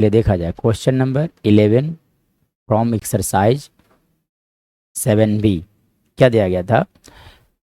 चलिए देखा जाए question number 11 from exercise 7B। क्या दिया गया था?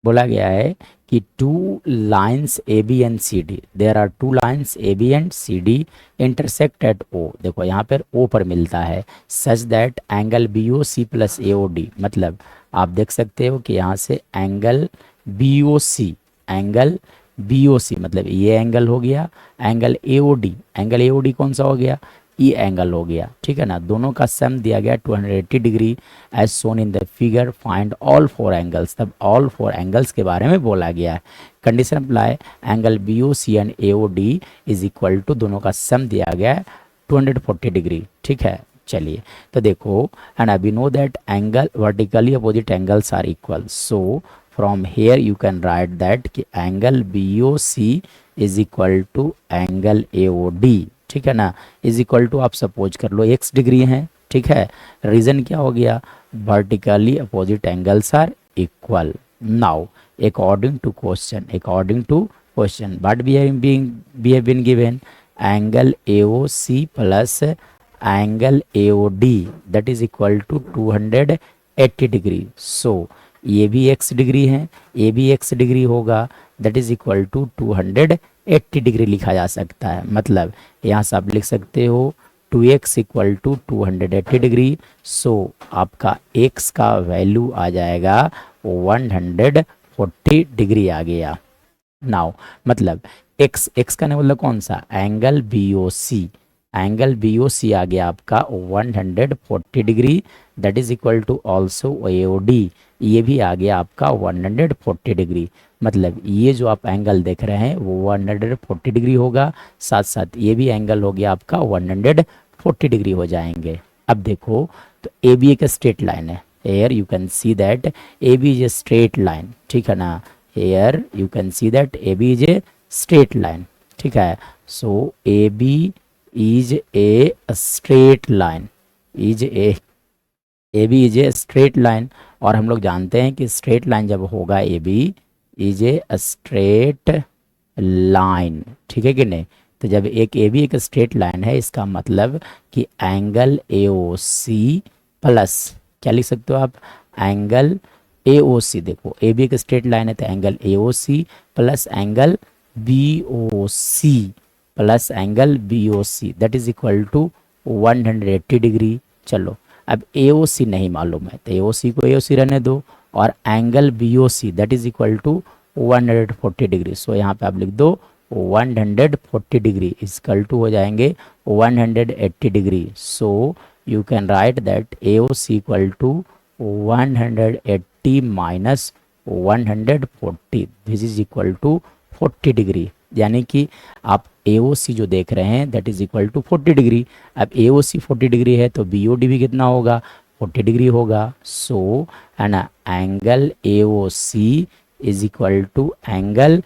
बोला गया है कि two lines A B and C D, there are two lines A B and C D intersect at O. देखो यहाँ पर ओ पर मिलता है, such that angle B O C plus A O D. मतलब आप देख सकते हो कि यहाँ से angle B O C, angle B O C मतलब ये एंगल हो गया, angle A O D, angle A O D कौन सा हो गया? ई एंगल हो गया। ठीक है ना, दोनों का सम दिया गया 280 degree as shown in the figure, find all four angles. तब ऑल फोर एंगल्स के बारे में बोला गया है। Condition apply, angle B O C and A O D is equal to, दोनों का सम दिया गया है 240 डिग्री। ठीक है, चलिए तो देखो, and we know that angle vertically opposite angles are equal, so from here you can write that कि angle B O C is equal to angle A O D. ठीक है ना, इज इक्वल टू आप suppose कर लो x degree है। ठीक है, रीजन क्या हो गया? Vertically opposite angles are equal. Now according to question, what we have been given, angle AOC plus angle AOD that is equal to 280 degree. सो ये भी x डिग्री है, ये भी x डिग्री होगा, that is equal to 280 degree लिखा जा सकता है। मतलब यहाँ से आप लिख सकते हो 2x इक्वल टू 280 डिग्री। सो आपका x का वैल्यू आ जाएगा 140 डिग्री आ गया। नाउ मतलब x का नहीं, मतलब कौन सा? एंगल BOC, एंगल BOC आ गया आपका 140 degree, that is equal to also AOD, ये भी आ गया आपका 140 डिग्री। मतलब ये जो आप एंगल देख रहे हैं वो 140 डिग्री होगा, साथ साथ ये भी एंगल हो गया आपका 140 डिग्री हो जाएंगे। अब देखो तो ए बी एक स्ट्रेट लाइन है, here you can see that A B is a straight line. ठीक है ना, here you can see that A B is a straight line. ठीक है, so A B is a straight line, is A B is a straight line. और हम लोग जानते हैं कि स्ट्रेट लाइन जब होगा A B is a straight line. ठीक है कि नहीं? तो जब एक ए बी एक स्ट्रेट लाइन है, इसका मतलब कि angle A O C plus, क्या लिख सकते हो आप? Angle A O C. देखो ए बी एक स्ट्रेट लाइन है तो angle A O C plus angle B O C plus angle B O C that is equal to 180 degree. चलो अब ए ओ सी नहीं मालूम है तो ए ओ सी को ए ओ सी रहने दो, और angle B O C that is equal to 140 degree. So यहाँ पे आप लिख दो 140 डिग्री इजकल टू हो जाएंगे 180 degree. So you can write that A O C equal to 180 minus 140, this is equal to 40 degree. यानी कि आप AOC जो देख रहे हैं that is equal to 40 degree. अब AOC 40 डिग्री है तो BOD भी कितना होगा? 40 डिग्री होगा। सो है ना, angle AOC is equal to angle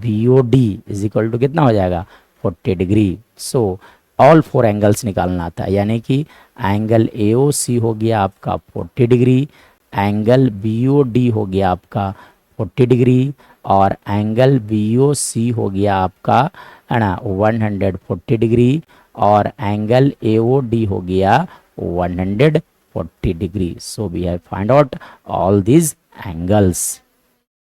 BOD is equal to कितना हो जाएगा? 40 degree. So all four angles निकालना था, यानी कि एंगल AOC हो गया आपका 40 डिग्री, एंगल BOD हो गया आपका 40 डिग्री, और एंगल BOC हो गया आपका है ना 140 डिग्री, और एंगल AOD हो गया 140 degree. So we have find out all these angles.